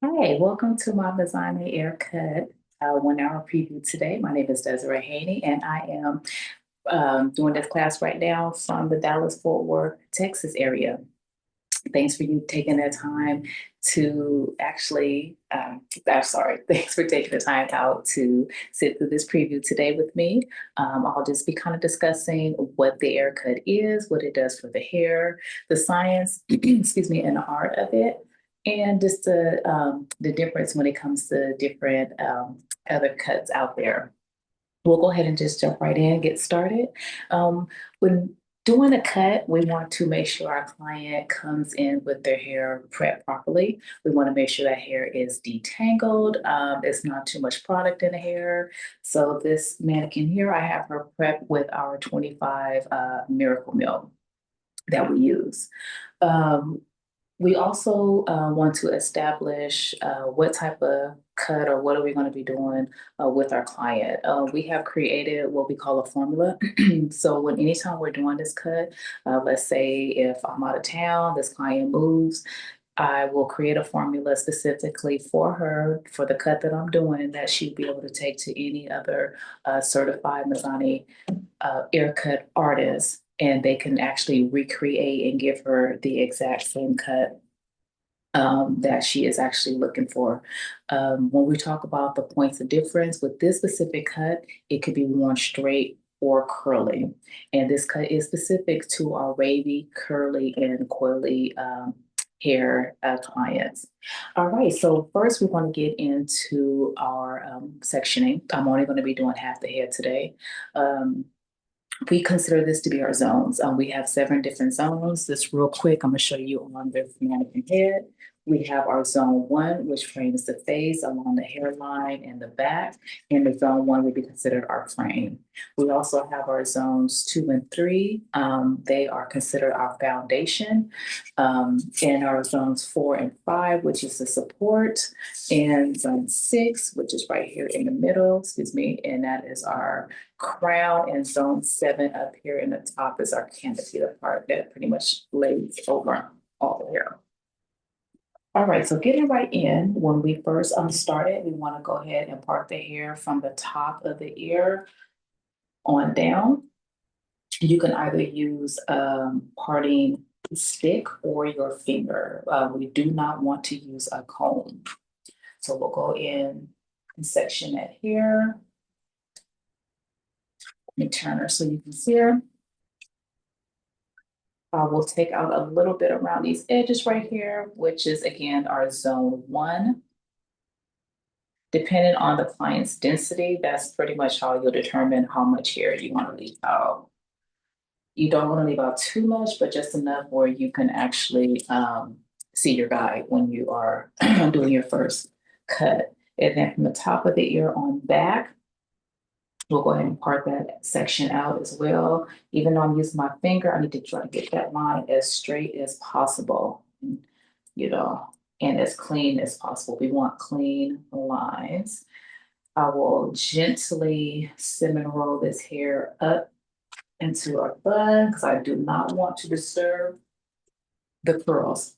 Hi, welcome to my Mizani Aircut 1 hour preview today. My name is Desiree Haney, and I am doing this class right now from the Dallas-Fort Worth, Texas area. Thanks for you taking the time to actually, I'm sorry, thanks for taking the time out to sit through this preview today with me. I'll just be kind of discussing what the haircut is, what it does for the hair, the science, excuse me, and the art of it, and just the difference when it comes to different other cuts out there. We'll go ahead and just jump right in and get started. When doing a cut, we want to make sure our client comes in with their hair prepped properly. We want to make sure that hair is detangled. It's not too much product in the hair. So this mannequin here, I have her prepped with our 25 Miracle Milk that we use. Um, we also want to establish what type of cut or what are we going to be doing with our client. We have created what we call a formula. So when anytime we're doing this cut, let's say if I'm out of town, this client moves, I will create a formula specifically for her for the cut that I'm doing that she'll be able to take to any other certified Mizani haircut artist, and they can actually recreate and give her the exact same cut that she is actually looking for. When we talk about the points of difference with this specific cut, it could be worn straight or curly. And this cut is specific to our wavy, curly, and coily hair clients. All right, so first we want to get into our sectioning. I'm only going to be doing half the hair today. Um, we consider this to be our zones. We have 7 different zones. This real quick, I'm gonna show you on the mannequin head. We have our zone 1, which frames the face along the hairline and the back. And the zone 1 would be considered our frame. We also have our zones 2 and 3. They are considered our foundation. And our zones 4 and 5, which is the support. And zone 6, which is right here in the middle, excuse me, and that is our crown, and zone 7 up here in the top is our canopy, the part that pretty much lays over all the hair. All right, so getting right in, when we first started, we want to go ahead and part the hair from the top of the ear on down. You can either use parting stick or your finger. We do not want to use a comb. So we'll go in and section it here. Let me turn her so you can see her. We'll take out a little bit around these edges right here, which is again our zone 1. Depending on the client's density, that's pretty much how you'll determine how much hair you want to leave out. You don't want to leave out too much, but just enough where you can actually see your guide when you are doing your first cut. And then from the top of the ear on back, we'll go ahead and part that section out as well. Even though I'm using my finger, I need to try to get that line as straight as possible, you know, and as clean as possible. We want clean lines. I will gently cinnamon roll this hair up into a bun because I do not want to disturb the curls,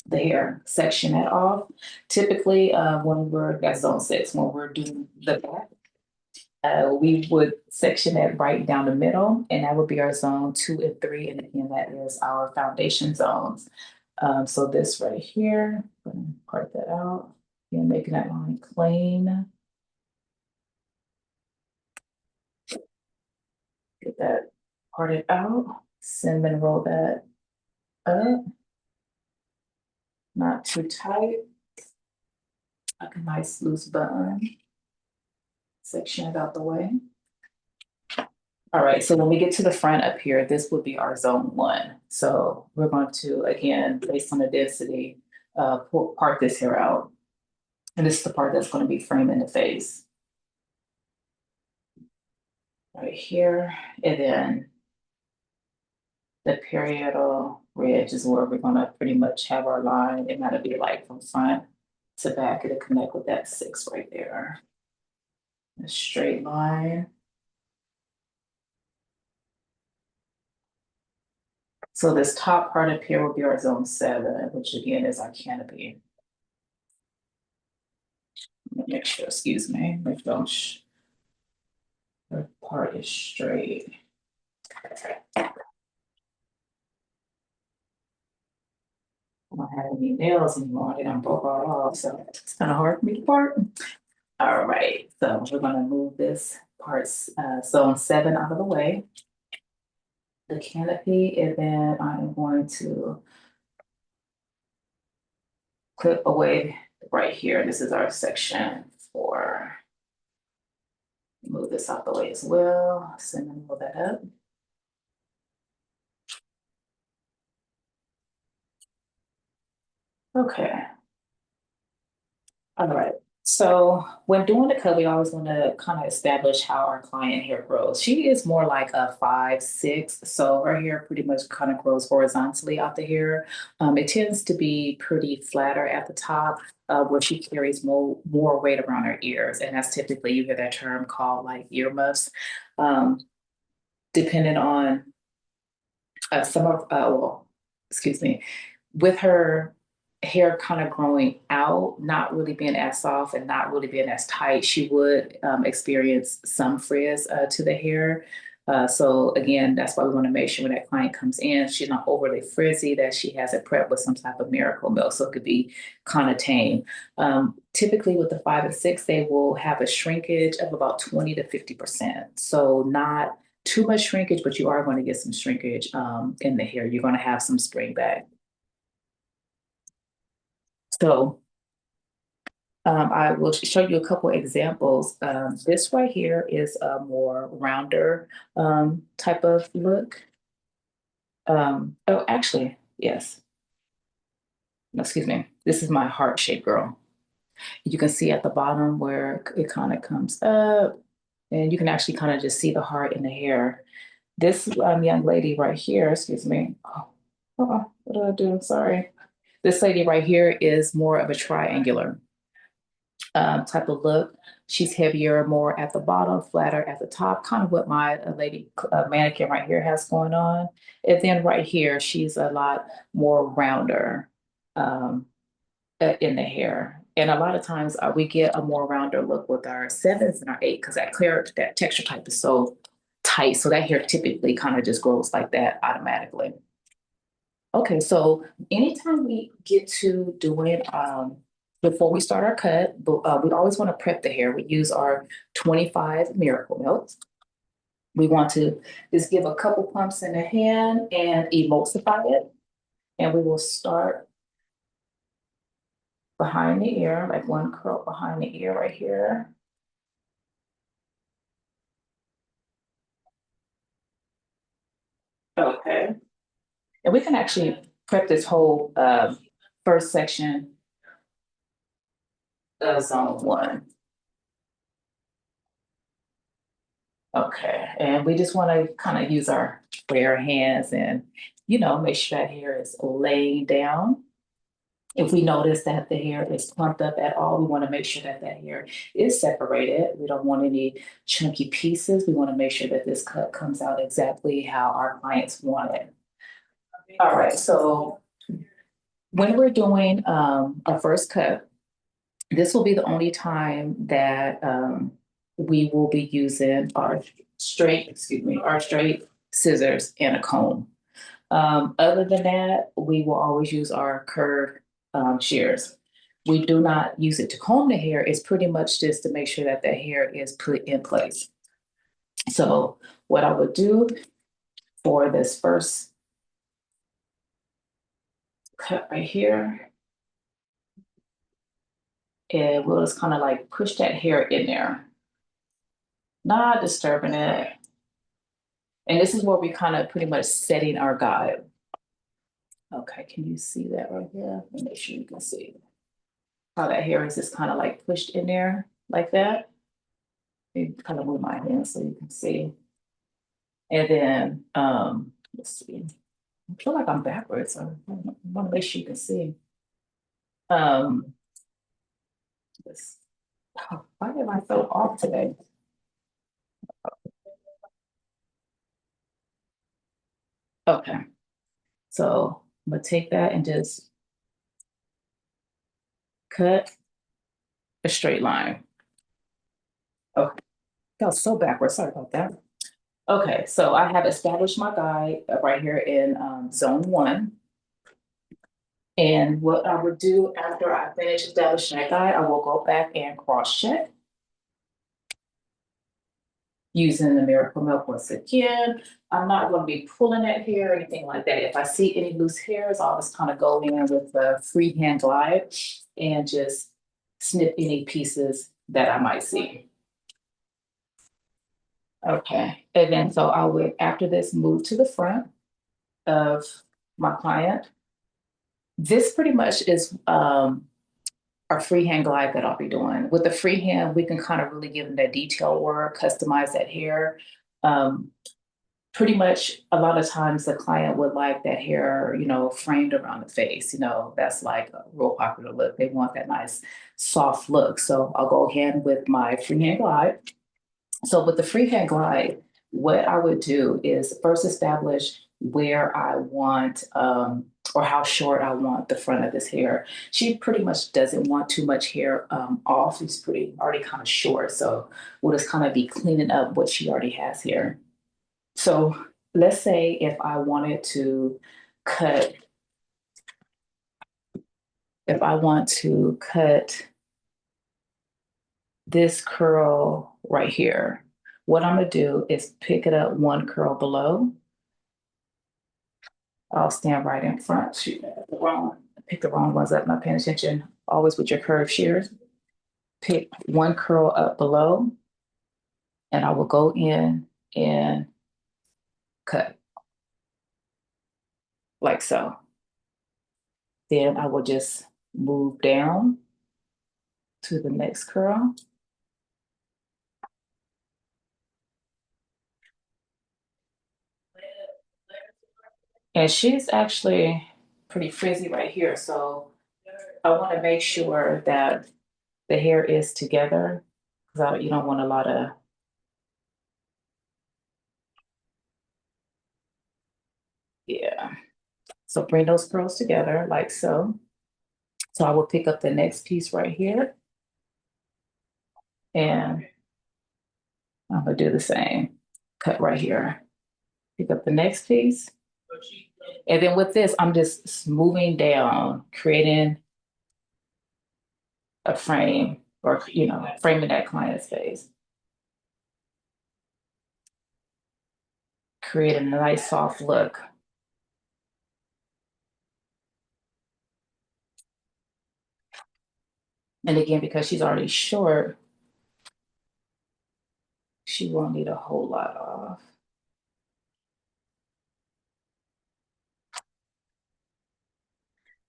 the hair section at all. Typically, when we're, that's zone 6, when we're doing the back, we would section it right down the middle, and that would be our zone 2 and 3. And again, that is our foundation zones. So this right here, I'm going to part that out and making that line clean. Get that parted out, cinnamon roll that up, not too tight, like a nice loose bun. Section it out the way. All right, so when we get to the front up here, this would be our zone 1. So we're going to, again, based on the density, part this hair out. And this is the part that's going to be framing the face. Right here, and then the parietal ridge is where we're going to pretty much have our line. It might be like from front to back, it'll connect with that 6 right there. A straight line. So this top part up here will be our zone 7, which again is our canopy. Make sure, excuse me, make sure the part is straight. I don't have any nails anymore. They done broke all off, so it's kind of hard for me to part. All right, so we're gonna move this parts, zone 7 out of the way. The canopy, and then I'm going to clip away right here. This is our section 4. Move this out the way as well. So I'm gonna move that up. Okay. All right. So when doing the cut, we always want to kind of establish how our client hair grows. She is more like a 5'6", so her hair pretty much kind of grows horizontally out the hair. It tends to be pretty flatter at the top, where she carries more weight around her ears, and that's typically you hear that term called like ear muffs. Um, Depending on some of, well, excuse me, with her hair kind of growing out, not really being as soft and not really being as tight, she would experience some frizz to the hair. So again, that's why we want to make sure when that client comes in, she's not overly frizzy, that she has it prepped with some type of miracle milk, so it could be kind of tame. Typically with the 5 and 6, they will have a shrinkage of about 20 to 50%. So not too much shrinkage, but you are going to get some shrinkage in the hair. You're going to have some spring back. So I will show you a couple examples. This right here is a more rounder type of look. Oh, actually, yes. No, excuse me. This is my heart shape girl. You can see at the bottom where it kind of comes up, and you can actually kind of just see the heart in the hair. This young lady right here, excuse me. What did I do? Sorry. This lady right here is more of a triangular type of look. She's heavier, more at the bottom, flatter at the top, kind of what my lady mannequin right here has going on. And then right here, she's a lot more rounder um, in the hair. And a lot of times we get a more rounder look with our 7s and our 8 because that texture type is so tight. So that hair typically kind of just grows like that automatically. Okay, so anytime we get to doing, before we start our cut, but we always want to prep the hair. We use our 25 Miracle Milk. We want to just give a couple pumps in the hand and emulsify it. And we will start behind the ear, like one curl behind the ear right here. Okay. And we can actually prep this whole first section of zone 1. Okay, and we just want to kind of use our bare hands and, make sure that hair is laying down. If we notice that the hair is clumped up at all, we want to make sure that that hair is separated. We don't want any chunky pieces. We want to make sure that this cut comes out exactly how our clients want it. All right, so when we're doing a first cut, this will be the only time that we will be using our straight scissors and a comb. Other than that, we will always use our curved shears. We do not use it to comb the hair. It's pretty much just to make sure that the hair is put in place. So what I would do for this first cut right here, and we'll just kind of like push that hair in there, not disturbing it. And this is where we kind of pretty much setting our guide. Okay, can you see that right here? Make sure you can see how that hair is just kind of like pushed in there like that. You kind of move my hand so you can see. And then, let's see. I feel like I'm backwards. So I want to make sure you can see. Um, this, why am I so off today? Okay, so I'm gonna take that and just cut a straight line. Oh, that was so backwards. Sorry about that. Okay, so I have established my guide right here in zone 1. And what I would do after I finish establishing that guide, I will go back and cross-check using the Miracle Milk once again. I'm not going to be pulling that hair or anything like that. If I see any loose hairs, I'll just kind of go in with the freehand glide and just snip any pieces that I might see. Okay, and then so I would, after this, move to the front of my client. This pretty much is our freehand glide that I'll be doing. With the freehand, we can kind of really give them that detail work, customize that hair. Um, Pretty much a lot of times the client would like that hair, framed around the face. That's like a real popular look. They want that nice soft look. So I'll go ahead with my freehand glide. So with the freehand glide, what I would do is first establish where I want or how short I want the front of this hair. She pretty much doesn't want too much hair off. It's pretty already kind of short. So we'll just kind of be cleaning up what she already has here. So let's say if I wanted to cut, if I want to cut this curl right here, what I'm gonna do is pick it up one curl below. I'll stand right in front. Shoot, pick the wrong ones up, not paying attention. Always with your curved shears. Pick one curl up below, and I will go in and cut like so. Then I will just move down to the next curl. And she's actually pretty frizzy right here. So I want to make sure that the hair is together because you don't want a lot of, yeah. So bring those curls together like so. So I will pick up the next piece right here and I'm gonna do the same. Cut right here. Pick up the next piece. And then with this, I'm just moving down, creating a frame or, framing that client's face. Creating a nice soft look. And again, because she's already short, she won't need a whole lot off.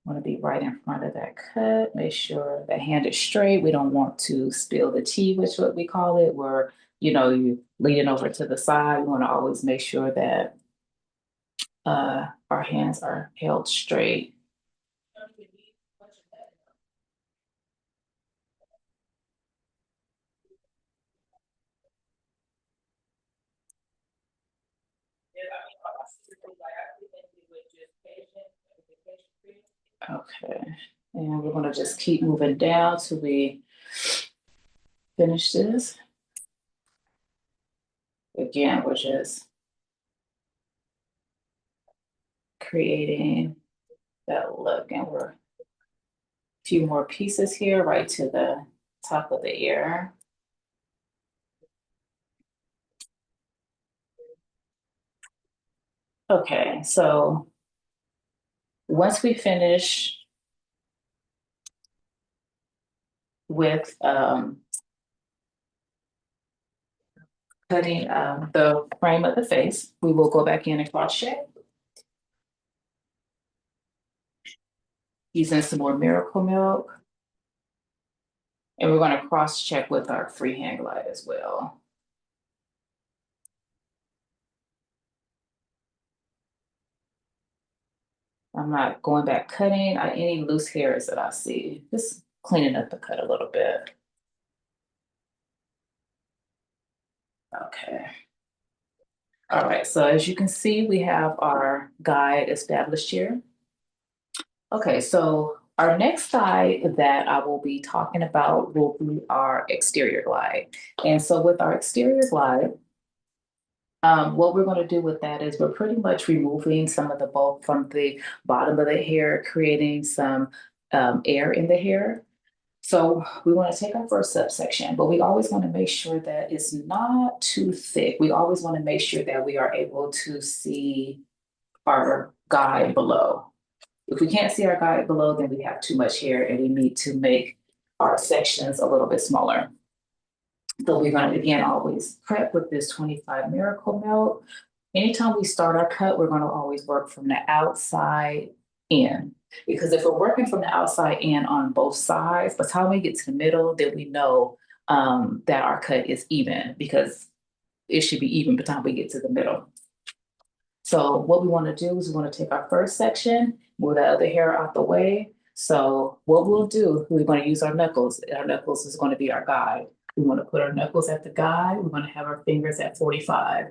Want to be right in front of that cut. Make sure that hand is straight. We don't want to spill the tea, which is what we call it, where, you leaning over to the side. We want to always make sure that our hands are held straight. Okay, and we're gonna just keep moving down till we finish this. Again, we're just creating that look, and we're a few more pieces here, right to the top of the ear. Okay, so once we finish with cutting the frame of the face, we will go back in and cross check using some more Miracle Milk. And we're going to cross check with our freehand glide as well. I'm not going back cutting any loose hairs that I see, just cleaning up the cut a little bit. Okay. All right, so as you can see, we have our guide established here. Okay, so Our next glide that I will be talking about will be our exterior glide. And so with our exterior glide, what we're going to do with that is we're pretty much removing some of the bulk from the bottom of the hair, creating some air in the hair. So we want to take our first subsection, but we always want to make sure that it's not too thick. We always want to make sure that we are able to see our guide below. If we can't see our guide below, then we have too much hair and we need to make our sections a little bit smaller. So we're going to, again, always prep with this 25 Miracle Melt. Anytime we start our cut, we're going to always work from the outside in. Because if we're working from the outside in on both sides, by the time we get to the middle, then we know that our cut is even, because it should be even by the time we get to the middle. So what we want to do is we want to take our first section, move that other hair out the way. So what we'll do, we're going to use our knuckles. Our knuckles is going to be our guide. We want to put our knuckles at the guide. We're going to have our fingers at 45.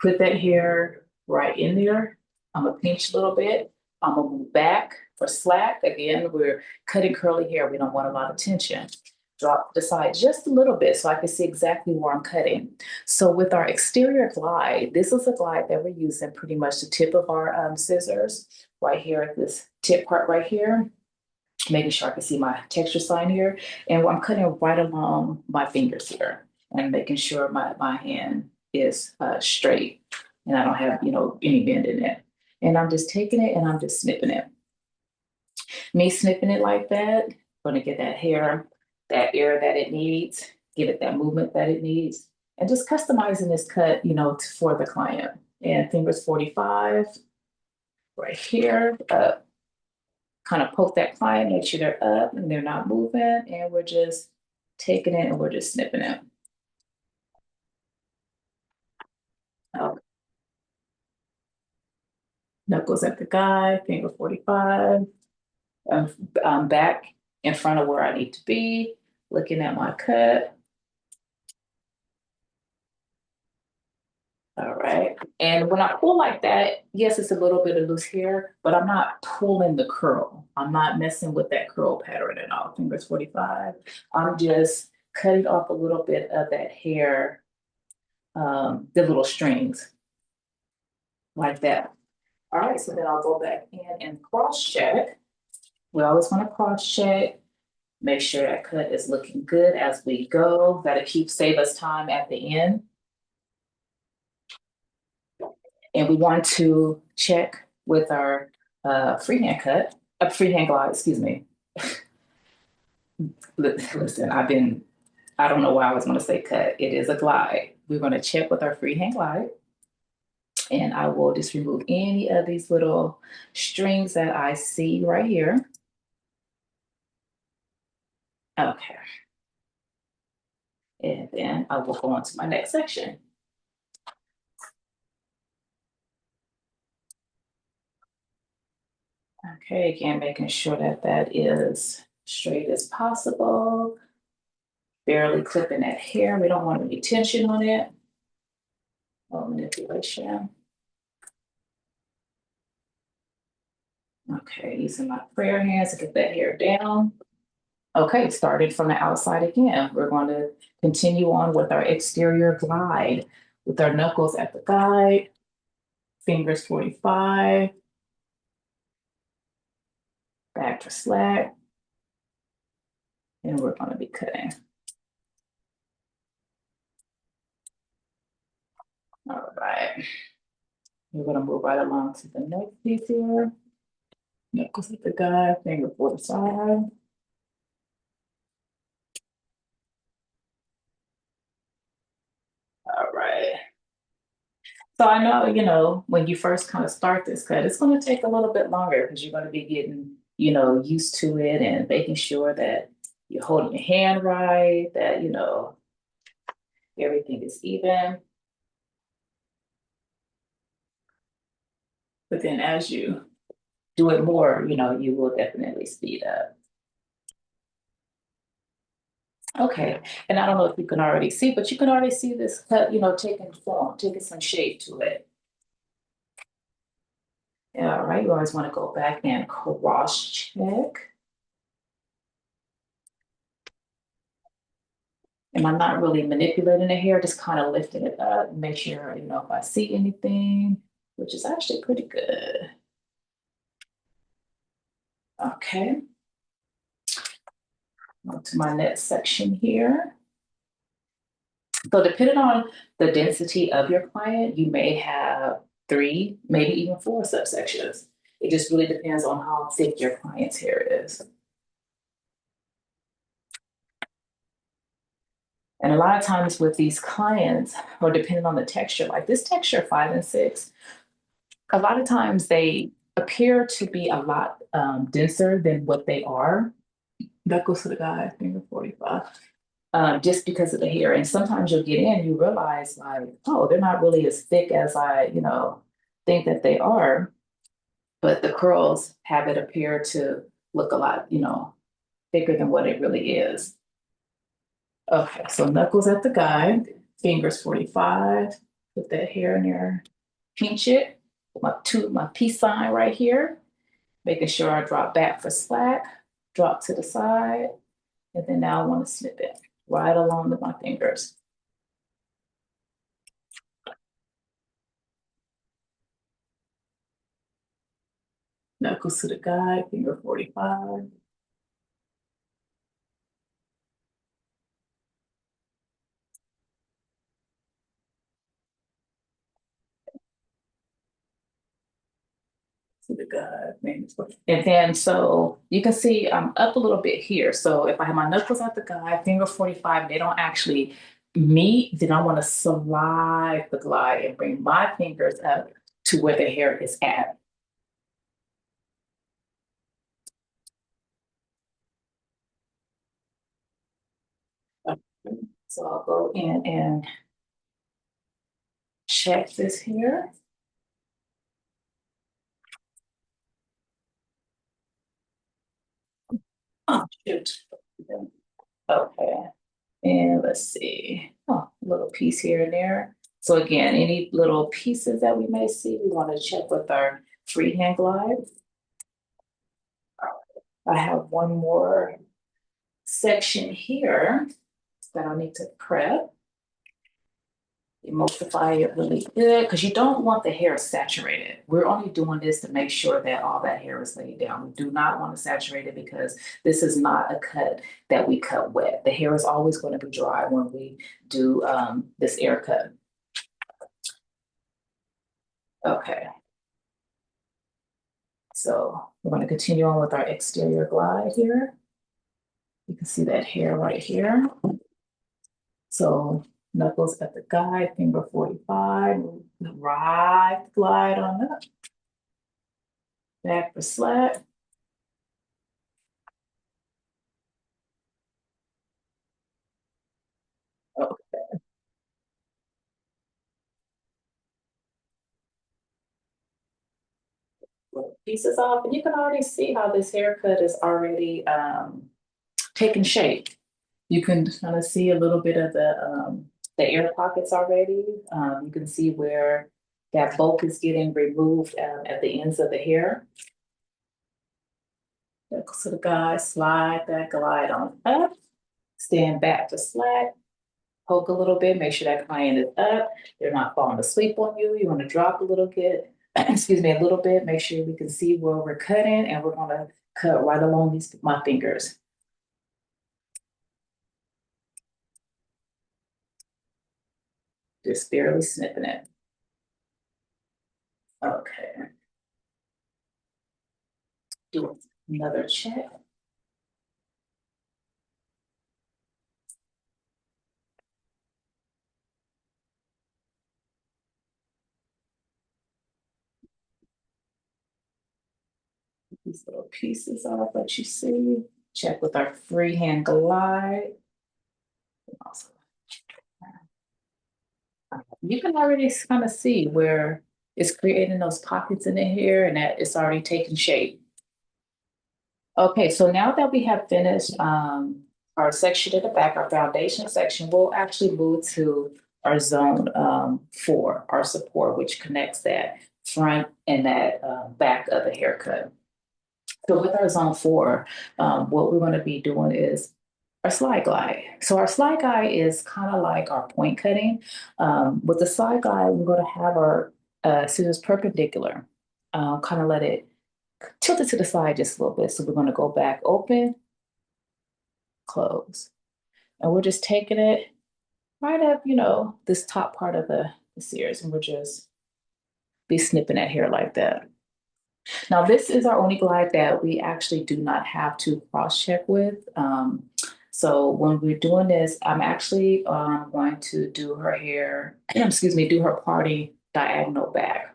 Put that hair right in there. I'm going to pinch a little bit. I'm going to move back for slack. Again, we're cutting curly hair. We don't want a lot of tension. Drop to the side just a little bit so I can see exactly where I'm cutting. So with our exterior glide, this is a glide that we're using pretty much the tip of our scissors right here at this tip part right here, making sure I can see my texture sign here. And I'm cutting right along my fingers here and making sure my hand is straight and I don't have, any bend in it. And I'm just taking it and I'm just snipping it. Me snipping it like that, going to get that hair, that air that it needs, give it that movement that it needs, and just customizing this cut, for the client. And fingers 45 right here, up. Kind of poke that client, make sure they're up and they're not moving, and we're just taking it and we're just snipping it. Okay. Knuckles at the guide, finger 45. I'm back in front of where I need to be, looking at my cut. All right. And when I pull like that, yes, it's a little bit of loose hair, but I'm not pulling the curl. I'm not messing with that curl pattern at all. Fingers 45. I'm just cutting off a little bit of that hair, the little strings like that. All right. So then I'll go back in and cross check. We always want to cross check, make sure that cut is looking good as we go. That'll save us time at the end. And we want to check with our freehand glide, excuse me. Listen, I don't know why I was going to say cut. It is a glide. We're going to check with our freehand glide. And I will just remove any of these little strings that I see right here. Okay. And then I will go on to my next section. Okay, again, making sure that that is straight as possible. Barely clipping that hair. We don't want any tension on it. No manipulation. Okay, using my prayer hands to get that hair down. Okay, starting from the outside again. We're going to continue on with our exterior glide with our knuckles at the guide, fingers 45, back to slack, and we're going to be cutting. All right. We're going to move right along to the next piece here. Knuckles at the guide, finger 45. All right. So I know, when you first kind of start this cut, it's going to take a little bit longer because you're going to be getting, used to it and making sure that you're holding your hand right, that, everything is even. But then as you do it more, you will definitely speed up. Okay, and I don't know if you can already see, but you can already see this cut, taking form, taking some shape to it. All right, you always want to go back and cross check. And I'm not really manipulating the hair, just kind of lifting it up, make sure, if I see anything, which is actually pretty good. Okay. On to my next section here. So depending on the density of your client, you may have 3, maybe even 4 subsections. It just really depends on how thick your client's hair is. And a lot of times with these clients, or depending on the texture, like this texture 5 and 6, a lot of times they appear to be a lot denser than what they are. That goes to the guy, finger 45. Just because of the hair. And sometimes you'll get in, you realize like, oh, they're not really as thick as I, think that they are. But the curls have it appear to look a lot, thicker than what it really is. Okay, so knuckles at the guide, fingers 45. Put that hair in there, pinch it. My peace sign right here, making sure I drop back for slack, drop to the side, and then now I want to snip it right along with my fingers. Knuckles to the guide, finger 45. To the guide, and then so you can see I'm up a little bit here. So if I have my knuckles at the guide, finger 45, they don't actually meet, then I want to slide the glide and bring my fingers up to where the hair is at. So I'll go in and check this here. Oh, shoot. Okay. And let's see. Oh, a little piece here and there. So again, any little pieces that we may see, we want to check with our freehand glide. I have one more section here that I need to prep. Emulsify it really good because you don't want the hair saturated. We're only doing this to make sure that all that hair is laid down. We do not want to saturate it because this is not a cut that we cut wet. The hair is always going to be dry when we do this air cut. Okay. So we're going to continue on with our exterior glide here. You can see that hair right here. So knuckles at the guide, finger 45, right glide on up. Back for slack. Okay. Little pieces off, and you can already see how this haircut is already taking shape. You can kind of see a little bit of the air pockets already. You can see where that bulk is getting removed at the ends of the hair. So the guy slide that glide on up, stand back to slack, poke a little bit, make sure that client is up. They're not falling asleep on you. You want to drop a little bit, excuse me, a little bit. Make sure we can see where we're cutting, and we're going to cut right along my fingers. Just barely snipping it. Okay. Do another check. These little pieces off that you see. Check with our freehand glide. Also, you can already kind of see where it's creating those pockets in the hair and that it's already taking shape. Okay, so now that we have finished our section at the back, our foundation section, we'll actually move to our zone 4, our support, which connects that front and that back of the haircut. So with our zone 4, what we're going to be doing is our slide glide. So our slide glide is kind of like our point cutting. With the slide glide, we're going to have our scissors perpendicular. Kind of let it tilt it to the side just a little bit. So we're going to go back, open, close. And we're just taking it right up, this top part of the sears, and we're just be snipping that hair like that. Now, this is our only glide that we actually do not have to cross-check with. So when we're doing this, I'm actually going to do her hair, excuse me, do her party diagonal back.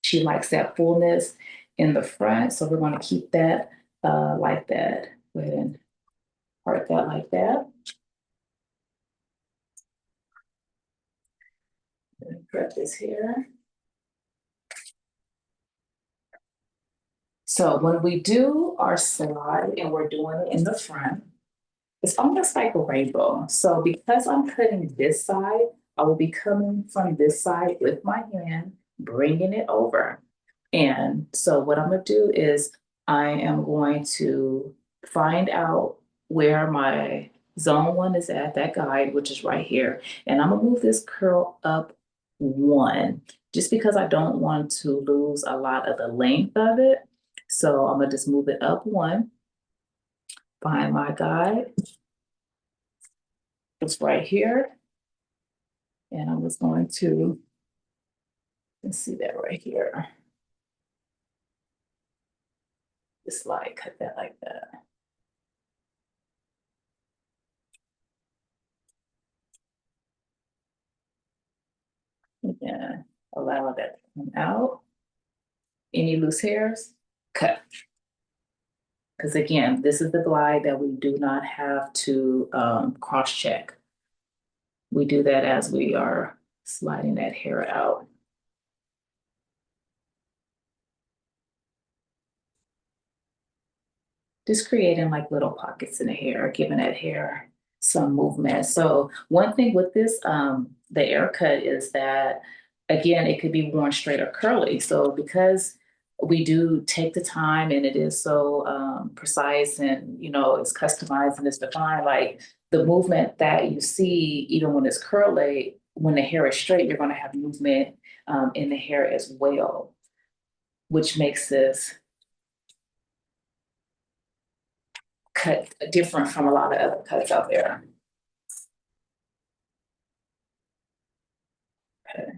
She likes that fullness in the front, so we're going to keep that like that. Go ahead and part that like that. Prep this here. So when we do our slide and we're doing it in the front, it's almost like a rainbow. So because I'm cutting this side, I will be coming from this side with my hand, bringing it over. And so what I'm going to do is I am going to find out where my zone one is at, that guide, which is right here. And I'm going to move this curl up one, just because I don't want to lose a lot of the length of it. So I'm going to just move it up one, find my guide. It's right here. And I'm just going to, let's see that right here. Just like cut that like that. And then allow that to come out. Any loose hairs, cut. Because again, this is the glide that we do not have to cross check. We do that as we are sliding that hair out. Just creating like little pockets in the hair, giving that hair some movement. So one thing with this, the Aircut is that, again, it could be worn straight or curly. So because we do take the time and it is so precise and, it's customized and it's defined, like the movement that you see, even when it's curly, when the hair is straight, you're going to have movement in the hair as well, which makes this cut different from a lot of other cuts out there. Okay.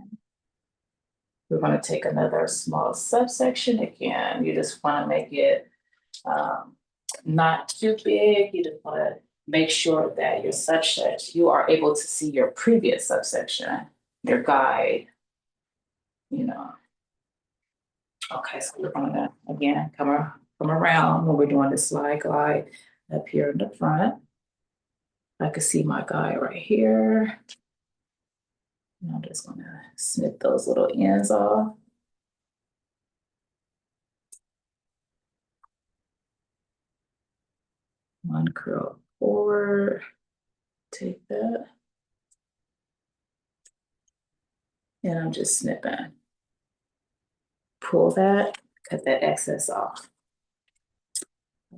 We're going to take another small subsection again. You just want to make it not too big. You just want to make sure that you're such that you are able to see your previous subsection, your guide, you know. Okay, so we're going to, again, come around when we're doing the slide glide up here in the front. I can see my guide right here. And I'm just going to snip those little ends off. One curl forward, take that. And I'm just snipping. Pull that, cut that excess off.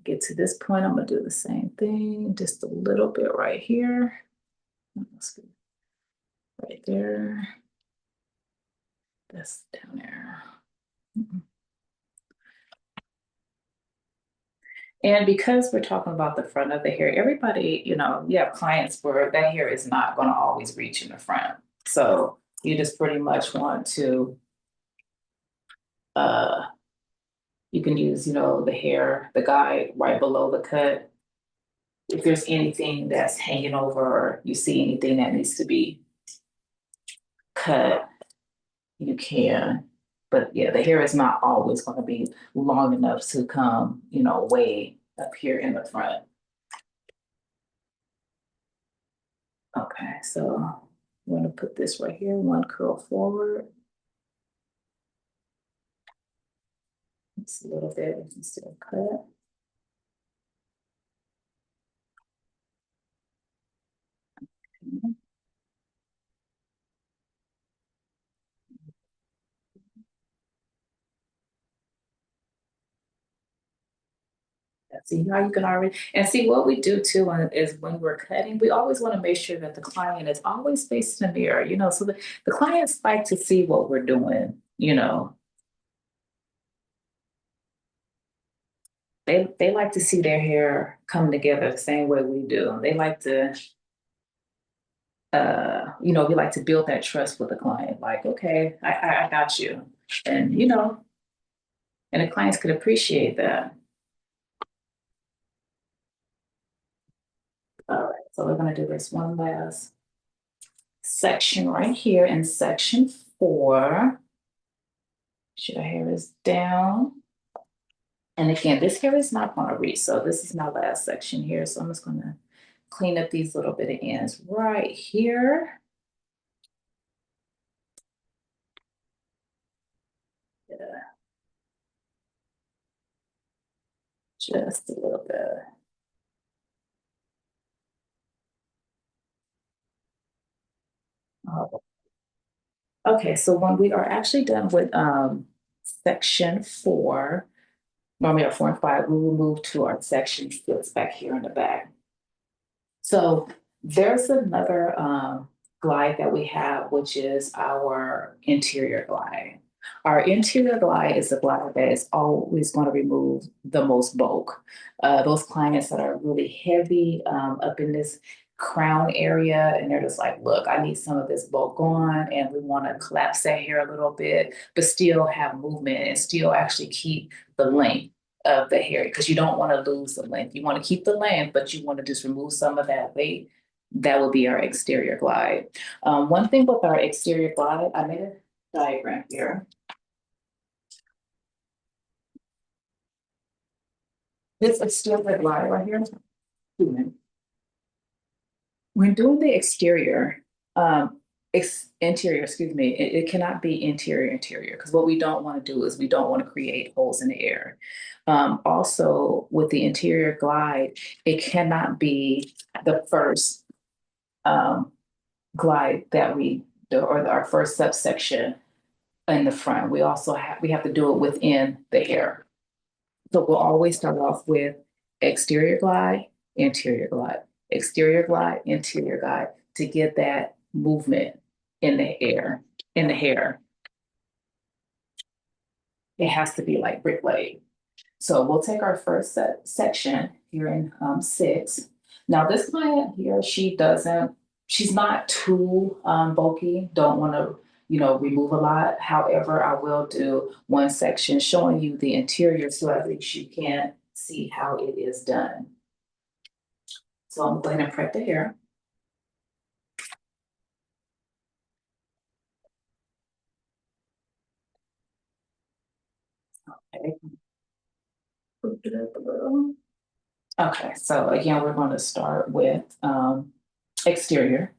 Get to this point, I'm gonna do the same thing, just a little bit right here. Right there. That's down there. And because we're talking about the front of the hair, everybody, you have clients where that hair is not going to always reach in the front. So you just pretty much want to, you can use, the hair, the guide right below the cut. If there's anything that's hanging over or you see anything that needs to be cut, you can. But yeah, the hair is not always going to be long enough to come, way up here in the front. Okay, so I'm going to put this right here, one curl forward. It's a little bit, you can still cut. See how you can already, and see what we do too is when we're cutting, we always want to make sure that the client is always facing the mirror, so the clients like to see what we're doing. They like to see their hair come together the same way we do. They like to, we like to build that trust with the client. Like, okay, I got you. And, and the clients could appreciate that. All right, so we're going to do this one last section right here in section 4. Should our hair is down. And again, this hair is not going to reach. So this is my last section here. So I'm just going to clean up these little bit of ends right here. Yeah. Just a little bit. Oh. Okay, so when we are actually done with section 4, normally at 4 and 5, we will move to our section 6 back here in the back. So there's another glide that we have, which is our interior glide. Our interior glide is a glide that is always going to remove the most bulk. Those clients that are really heavy up in this crown area, and they're just like, look, I need some of this bulk on, and we want to collapse that hair a little bit, but still have movement and still actually keep the length of the hair, because you don't want to lose the length. You want to keep the length, but you want to just remove some of that weight. That will be our exterior glide. One thing with our exterior glide, I made a diagram here. This exterior glide right here. When doing the exterior, interior, excuse me, it cannot be interior, because what we don't want to do is we don't want to create holes in the air. Also, with the interior glide, it cannot be the first glide that we do, or our first subsection in the front. We have to do it within the hair. So we'll always start off with exterior glide, interior glide, exterior glide, interior glide, to get that movement in the air, in the hair. It has to be like brick laid. So we'll take our first section here in 6. Now this client here, she's not too bulky, don't want to, remove a lot. However, I will do one section showing you the interior so at least you can see how it is done. So I'm going to prep the hair. Okay. It up a little. Okay, so again, we're going to start with exterior.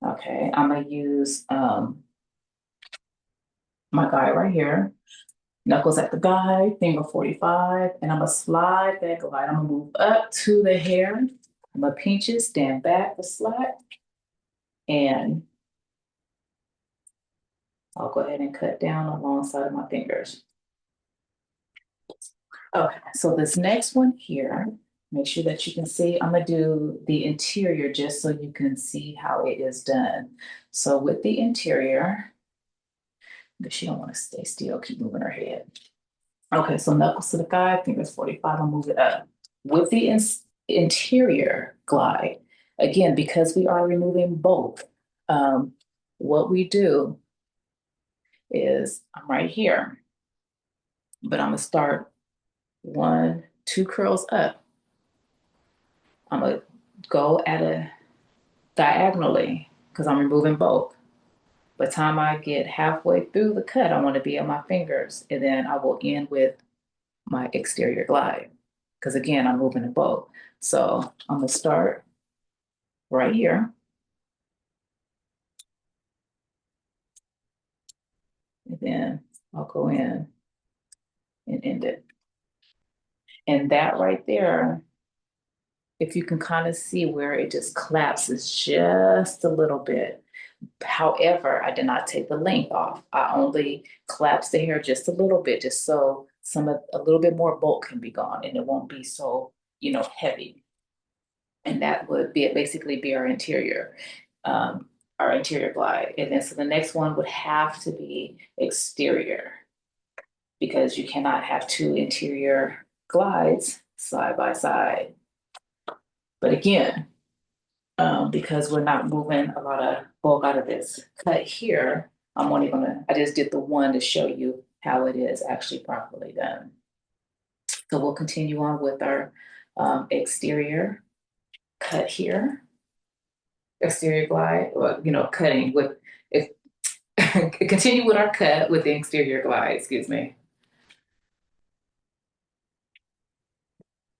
Okay, I'm going to use my guide right here. Knuckles at the guide, finger 45, and I'm going to slide that glide. I'm going to move up to the hair. I'm going to pinch it, stand back, the slide, and I'll go ahead and cut down alongside of my fingers. Okay, so this next one here, make sure that you can see, I'm gonna do the interior just so you can see how it is done. So with the interior, but she don't want to stay still, keep moving her head. Okay, so knuckles to the guide, fingers 45, I'll move it up. With the interior glide, again, because we are removing both, what we do is I'm right here, but I'm gonna start 1, 2 curls up. I'm gonna go at a diagonally because I'm removing both. By the time I get halfway through the cut, I want to be on my fingers, and then I will end with my exterior glide because again, I'm moving the bow. So I'm gonna start right here. And then I'll go in and end it. And that right there, if you can kind of see where it just collapses just a little bit. However, I did not take the length off. I only collapsed the hair just a little bit, just so a little bit more bulk can be gone and it won't be so, heavy. And that would basically be our interior glide. And then so the next one would have to be exterior because you cannot have two interior glides side by side. But again, because we're not moving a lot of bulk out of this cut here, I just did the one to show you how it is actually properly done. So we'll continue on with our exterior cut here. Exterior glide, or, cutting with, if continue with our cut with the exterior glide, excuse me.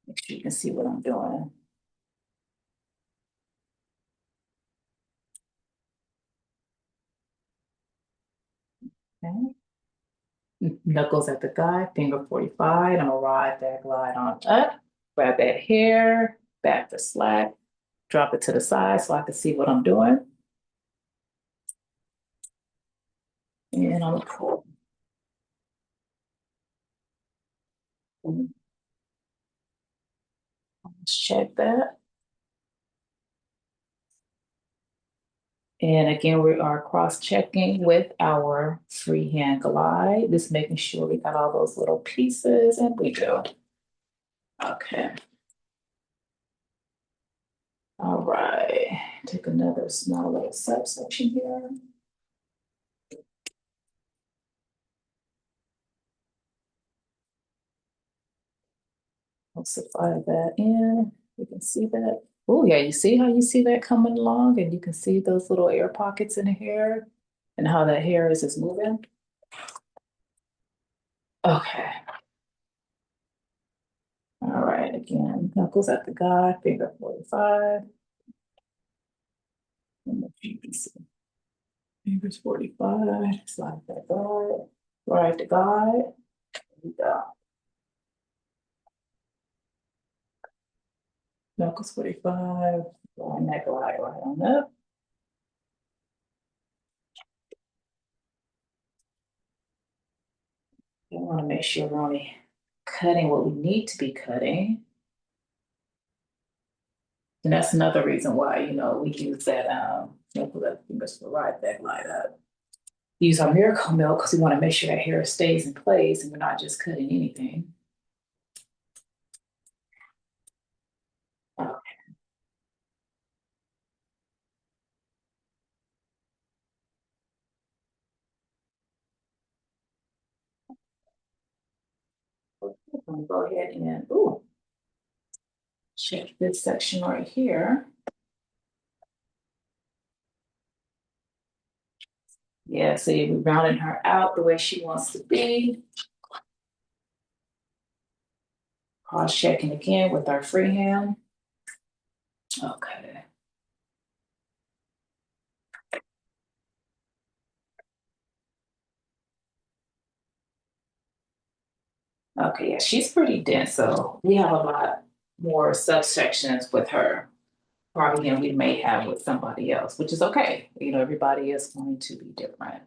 Make sure you can see what I'm doing. Okay. Knuckles at the guide, finger 45. I'm gonna ride that glide on up, grab that hair, back to slack, drop it to the side so I can see what I'm doing. And I'm gonna pull. Let's check that. And again, we are cross-checking with our freehand glide, just making sure we got all those little pieces, and we do. Okay. All right, take another small little subsection here. I'll slide that in. You can see that. Oh yeah, you see how you see that coming along, and you can see those little air pockets in the hair and how that hair is just moving. Okay. All right, again, knuckles at the guide, finger 45. And if you can see. Fingers 45, slide that guide, right the guide. There we go. Knuckles 45, line that glide right on up. You want to make sure we're only cutting what we need to be cutting. And that's another reason why, we use that, fingers to ride that glide up. Use our miracle milk because we want to make sure that hair stays in place and we're not just cutting anything. Okay. I'm gonna go ahead and check this section right here. Yeah, see, we're rounding her out the way she wants to be. Cross checking again with our freehand. Okay. Okay, yeah, she's pretty dense, so we have a lot more subsections with her, probably than we may have with somebody else, which is okay. Everybody is going to be different.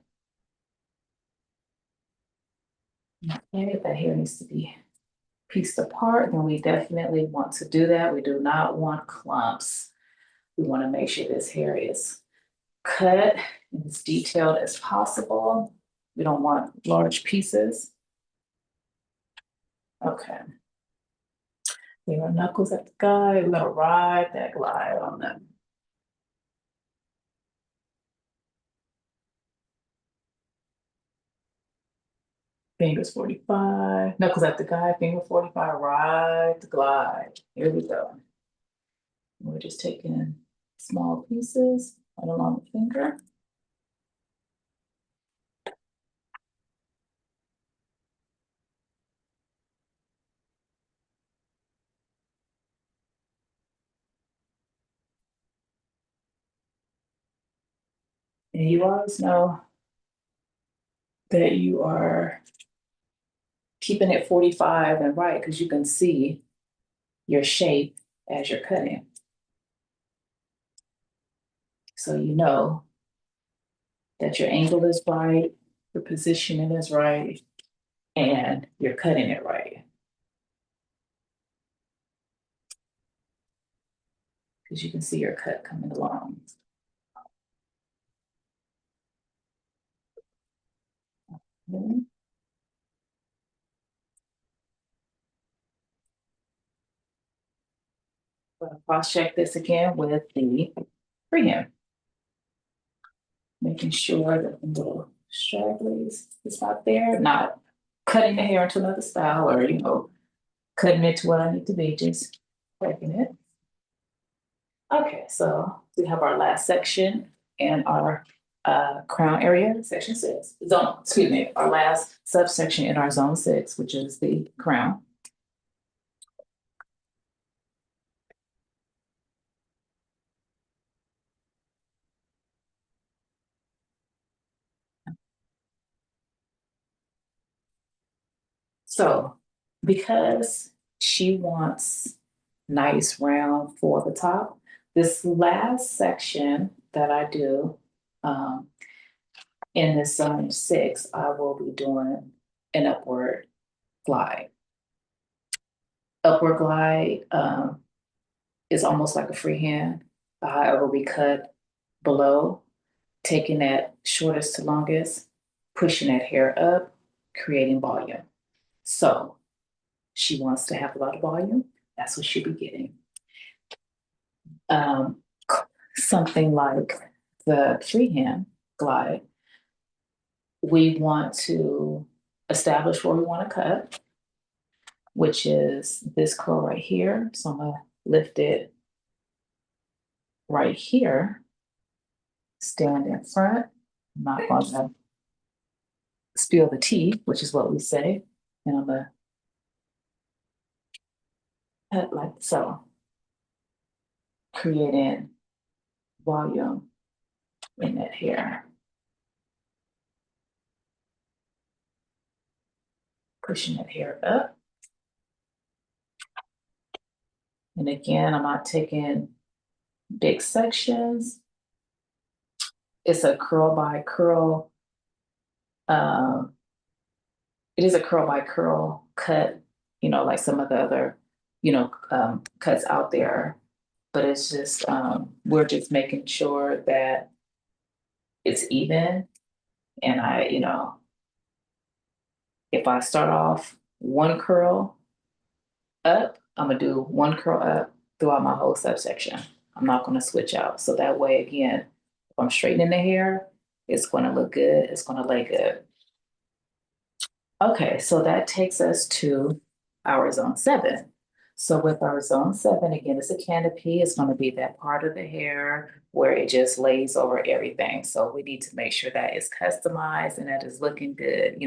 Okay, if that hair needs to be pieced apart, then we definitely want to do that. We do not want clumps. We want to make sure this hair is cut and as detailed as possible. We don't want large pieces. Okay. Finger knuckles at the guide. We're gonna ride that glide on them. Fingers 45. Knuckles at the guide. Finger 45. Ride the glide. Here we go. We're just taking small pieces right along the finger. And you always know that you are keeping it 45 and right because you can see your shape as you're cutting. So you know that your angle is right, your positioning is right, and you're cutting it right. Because you can see your cut coming along. Mhm. Cross check this again with the freehand, making sure that the little stragglers is not there, not cutting the hair into another style or, cutting it to what I need to be, just checking it. Okay, so we have our last section in our crown area, section 6. Zone, excuse me, our last subsection in our zone 6, which is the crown. So because she wants nice round for the top, this last section that I do um, in this zone 6, I will be doing an upward glide. Upward glide is almost like a freehand. However, we cut below, taking that shortest to longest, pushing that hair up, creating volume. So she wants to have a lot of volume. That's what she'll be getting. Um, Something like the freehand glide, we want to establish where we want to cut, which is this curl right here. So I'm gonna lift it right here, stand in front. I'm not gonna spill the tea, which is what we say. And I'm gonna cut like so, creating volume in that hair, pushing that hair up. And again, I'm not taking big sections. It's a curl by curl. Um, it is a curl by curl cut, like some of the other, cuts out there. But it's just, we're just making sure that it's even. And if I start off one curl up, I'm gonna do one curl up throughout my whole subsection. I'm not gonna switch out. So that way, again, if I'm straightening the hair, it's gonna look good, it's gonna lay good. Okay, so that takes us to our zone 7. So with our zone 7, again, it's a canopy. It's going to be that part of the hair where it just lays over everything. So we need to make sure that it's customized and that it's looking good,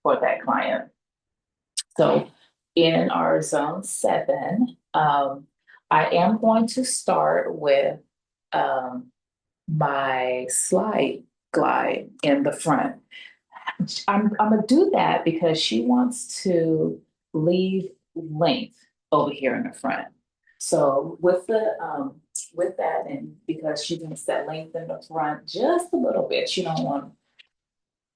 for that client. So in our zone 7, I am going to start with um, my slide glide in the front. I'm gonna do that because she wants to leave length over here in the front. So with that, and because she wants that length in the front just a little bit, she don't want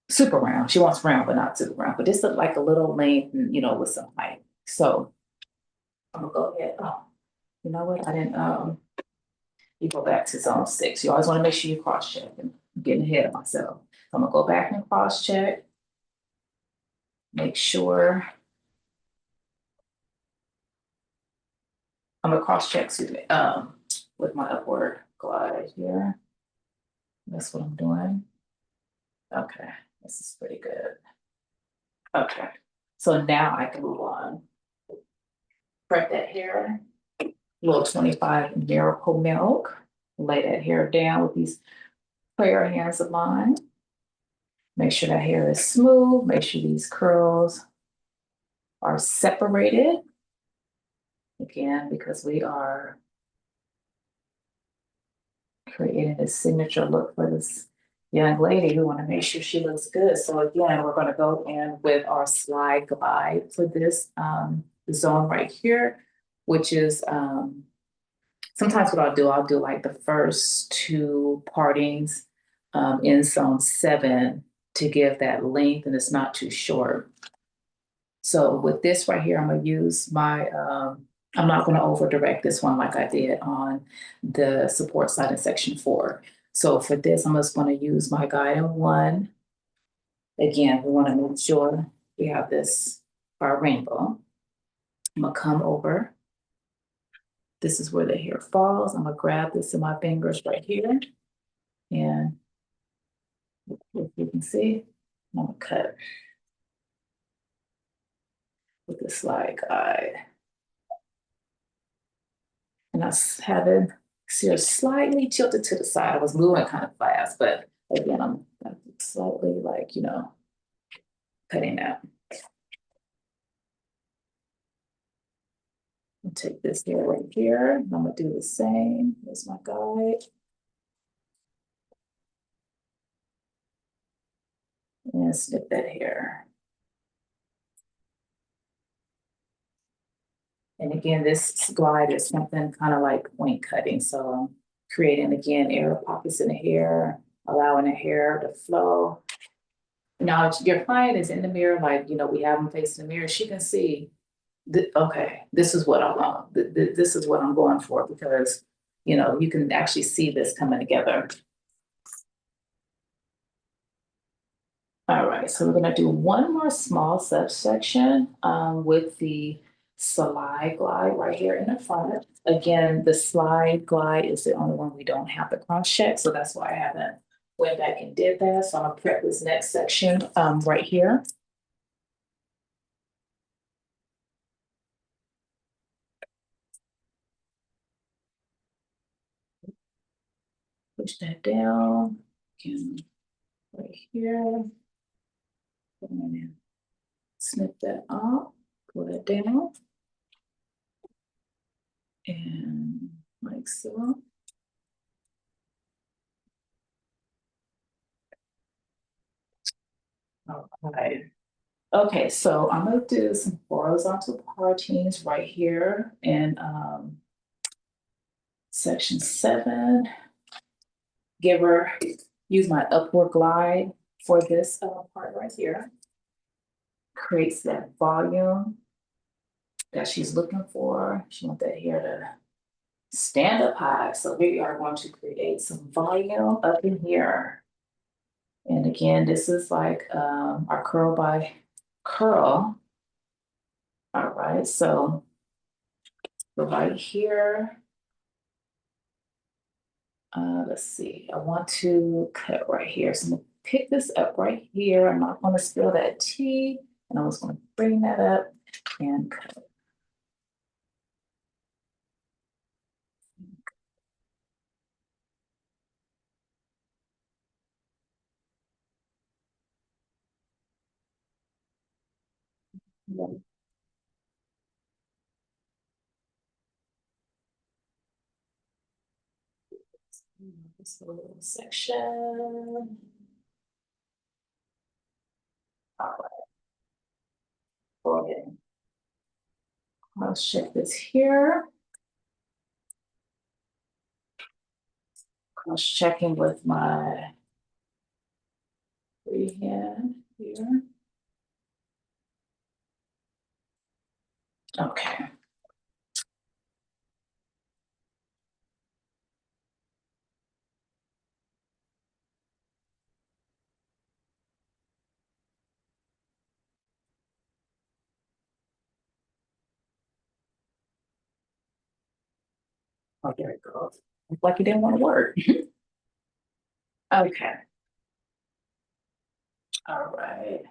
super round. She wants round, but not super round. But just like a little length, and, with some height. So I'm gonna go ahead. Oh, you know what? I didn't. You go back to zone 6. You always want to make sure you cross check. And I'm getting ahead of myself. So I'm gonna go back and cross check. Make sure I'm gonna cross check, excuse me, with my upward glide here. That's what I'm doing. Okay, this is pretty good. Okay, so now I can move on. Prep that hair, little 25 Miracle Milk. Lay that hair down with these prayer hands of mine. Make sure that hair is smooth. Make sure these curls are separated. Again, because we are creating a signature look for this young lady. We want to make sure she looks good. So again, we're going to go in with our slide glide for this zone right here, which is sometimes what I'll do like the first 2 partings in zone 7 to give that length and it's not too short. So with this right here, I'm gonna use my, I'm not gonna over direct this one like I did on the support side in section 4. So for this, I'm just gonna use my guide in 1. Again, we wanna make sure we have this, our rainbow. I'm gonna come over. This is where the hair falls. I'm gonna grab this in my fingers right here. And if you can see, I'm gonna cut with the slide guide. And I have it slightly tilted to the side. I was moving kind of fast, but again, I'm slightly like, cutting that. I'll take this hair right here. I'm gonna do the same as my guide. And snip that hair. And again, this glide is something kind of like point cutting. So I'm creating again air pockets in the hair, allowing the hair to flow. Now, if your client is in the mirror, like, we have them face the mirror, she can see, okay, this is what I want. This is what I'm going for because, you can actually see this coming together. All right, so we're gonna do one more small subsection with the slide glide right here in the front. Again, the slide glide is the only one we don't have the cross check, so that's why I haven't went back and did that. So I'm gonna prep this next section right here. Push that down, again, right here. And then snip that off, pull that down. And like so. All right. Okay, so I'm gonna do some horizontal partings right here in section 7. Use my upward glide for this part right here. Creates that volume that she's looking for. She wants that hair to stand up high. So we are going to create some volume up in here. And again, this is like our curl by curl. All right, so right here, let's see, I want to cut right here. So I'm gonna pick this up right here. I'm not gonna spill that tea, and I'm just gonna bring that up and cut. This little section. All right, go ahead. Let's check this here. Cross checking with my freehand here. Okay. Oh, there it goes. Looked like you didn't want to work. Okay. All right.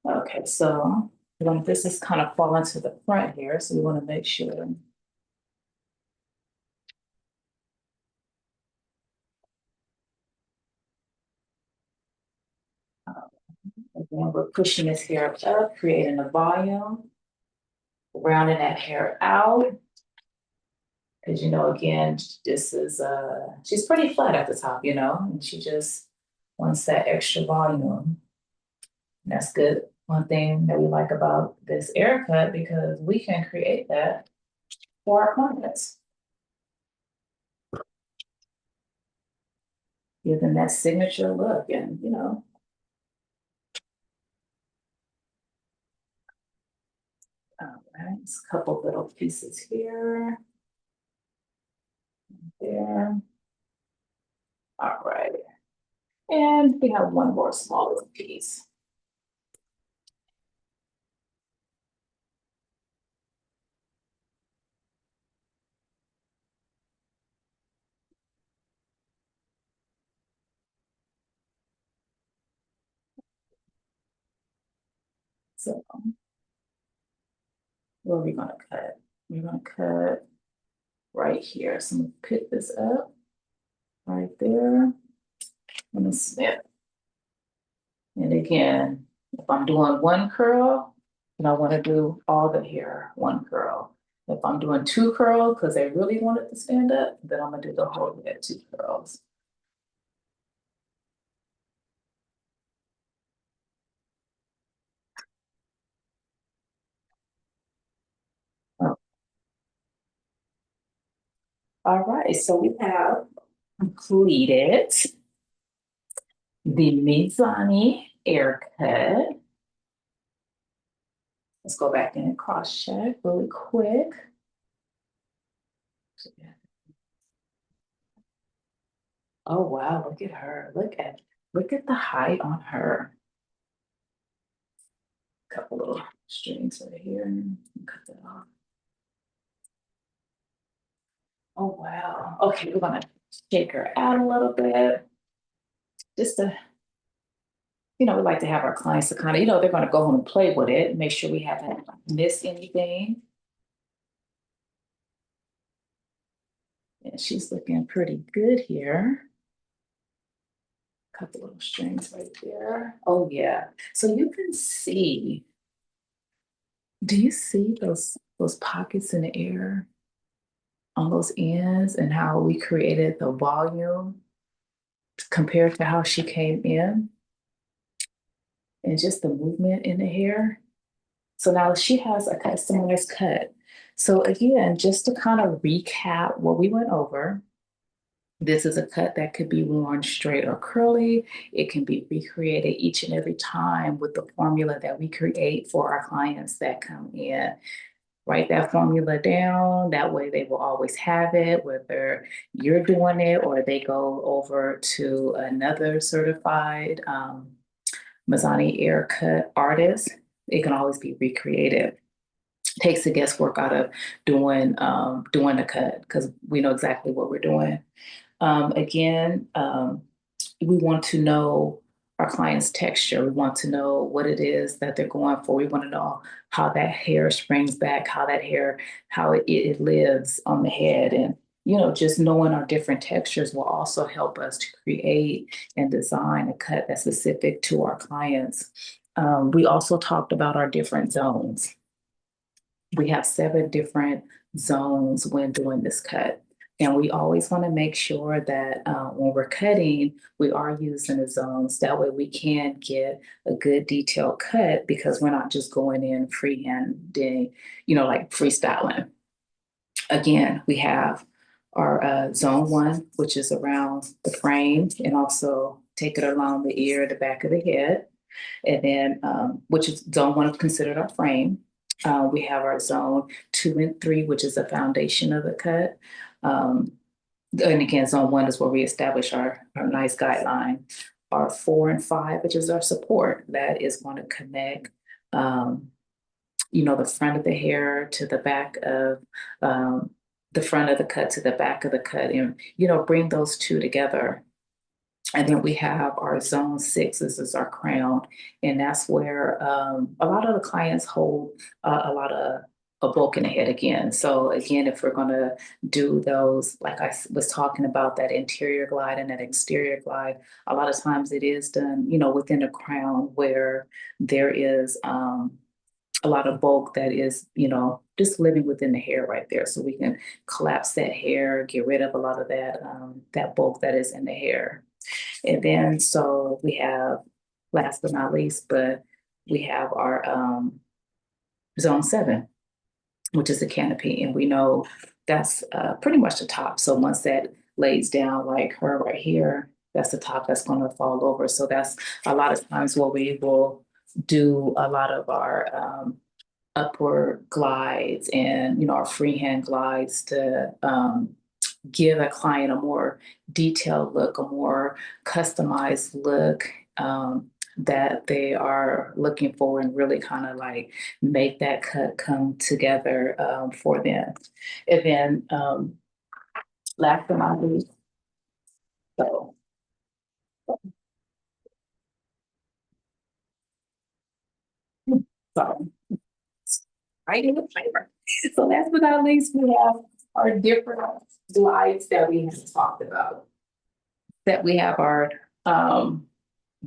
Okay, so this is kind of falling to the front here, so we want to make sure. Again, we're pushing this hair up, creating a volume, rounding that hair out. Because, again, this is, she's pretty flat at the top, and she just wants that extra volume. And that's good. One thing that we like about this haircut, because we can create that for our clients. Give them that signature look and, right, just a couple little pieces here, there. All right. And we have one more small little piece. So where are we gonna cut? We're gonna cut right here. So I'm gonna pick this up right there. And a snip. And again, if I'm doing one curl, then I want to do all the hair one curl. If I'm doing two curls because I really want it to stand up, then I'm gonna do the whole head two curls. Oh, all right, so we have completed the Mizani Aircut. Let's go back in and cross check really quick. Oh wow, look at her. Look at the height on her. Couple little strings right here and cut that off. Oh wow. Okay, we're gonna shake her out a little bit. Just to, we like to have our clients to kind of, they're gonna go home and play with it, make sure we haven't missed anything. And she's looking pretty good here. Couple little strings right there. Oh yeah. So you can see, do you see those pockets in the air on those ends and how we created the volume compared to how she came in and just the movement in the hair? So now she has a customized cut. So again, just to kind of recap what we went over, this is a cut that could be worn straight or curly. It can be recreated each and every time with the formula that we create for our clients that come in. Write that formula down. That way they will always have it, whether you're doing it or they go over to another certified Mizani Aircut artist. It can always be recreated. Takes the guesswork out of doing the cut because we know exactly what we're doing. Again, we want to know our client's texture. We want to know what it is that they're going for. We want to know how that hair springs back, how it lives on the head. And, just knowing our different textures will also help us to create and design a cut that's specific to our clients. We also talked about our different zones. We have 7 different zones when doing this cut. And we always want to make sure that when we're cutting, we are using the zones. That way we can get a good detailed cut because we're not just going in freehanding, like freestyling. Again, we have our zone 1, which is around the frame and also take it along the ear, the back of the head. And then, which is zone 1 considered our frame. We have our zone 2 and 3, which is the foundation of the cut. And again, zone 1 is where we establish our nice guideline. Our 4 and 5, which is our support, that is going to connect, the front of the hair to the back of the front of the cut to the back of the cut, and bring those two together. And then we have our zone 6, this is our crown. And that's where a lot of the clients hold a lot of a bulk in the head again. So again, if we're gonna do those, like I was talking about, that interior glide and that exterior glide, a lot of times it is done, within the crown where there is a lot of bulk that is, just living within the hair right there. So we can collapse that hair, get rid of a lot of that bulk that is in the hair. And then, so we have, last but not least, but we have our zone 7, which is the canopy. And we know that's pretty much the top. So once that lays down, like her right here, that's the top that's going to fall over. So that's a lot of times where we will do a lot of our upward glides and, our freehand glides to give a client a more detailed look, a more customized look that they are looking for and really kind of like make that cut come together for them. And then last but not least, so sorry, right in the flavor. So last but not least, we have our different glides that we have talked about. That we have our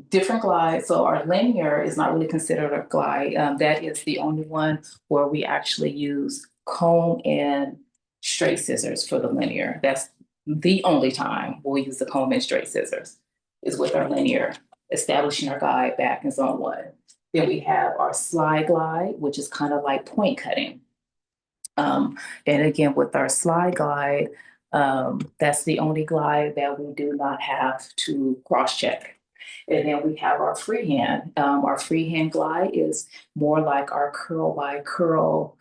different glides. So our linear is not really considered a glide. That is the only one where we actually use comb and straight scissors for the linear. That's the only time we'll use the comb and straight scissors is with our linear, establishing our guide back in zone one. Then we have our slide glide, which is kind of like point cutting. And again, with our slide glide, that's the only glide that we do not have to cross check. And then we have our freehand. Our freehand glide is more like our curl by curl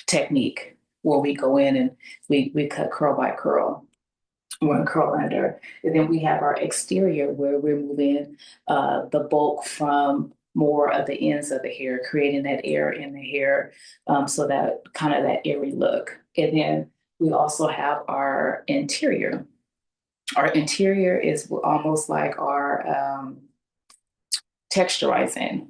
technique, where we go in and we cut curl by curl. One curl under. And then we have our exterior where we're moving the bulk from more of the ends of the hair, creating that air in the hair, so that kind of that airy look. And then we also have our interior. Our interior is almost like our texturizing.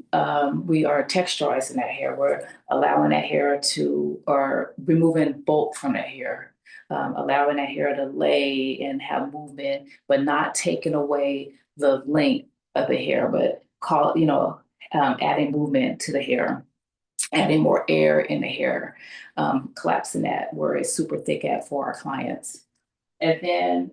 We are texturizing that hair. We're allowing that hair to, or removing bulk from that hair, allowing that hair to lay and have movement, but not taking away the length of the hair, but adding movement to the hair, adding more air in the hair, collapsing that where it's super thick at for our clients. And then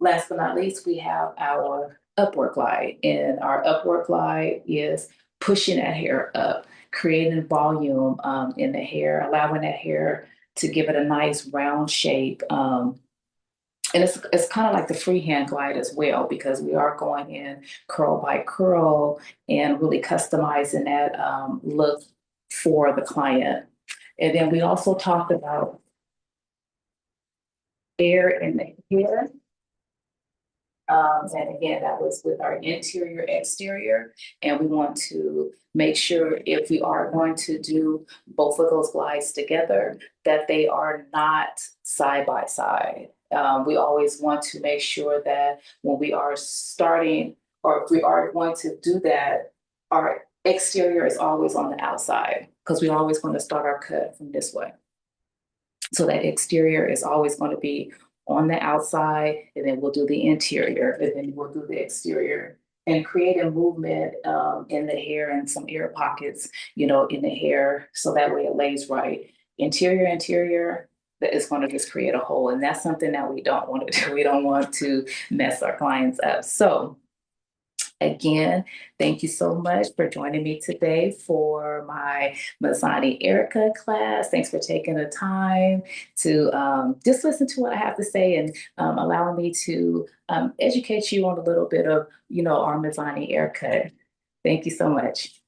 last but not least, we have our upward glide. And our upward glide is pushing that hair up, creating volume in the hair, allowing that hair to give it a nice round shape. And it's kind of like the freehand glide as well, because we are going in curl by curl and really customizing that look for the client. And then we also talked about air in the hair. And again, that was with our interior, exterior. And we want to make sure if we are going to do both of those glides together, that they are not side by side. We always want to make sure that when we are starting, or if we are going to do that, our exterior is always on the outside, because we're always going to start our cut from this way. So that exterior is always going to be on the outside, and then we'll do the interior, and then we'll do the exterior, and create a movement in the hair and some air pockets, in the hair, so that way it lays right. Interior, that is going to just create a hole, and that's something that we don't want to do. We don't want to mess our clients up. So again, thank you so much for joining me today for my Mizani Aircut class. Thanks for taking the time to just listen to what I have to say and allowing me to educate you on a little bit of, our Mizani Aircut. Thank you so much.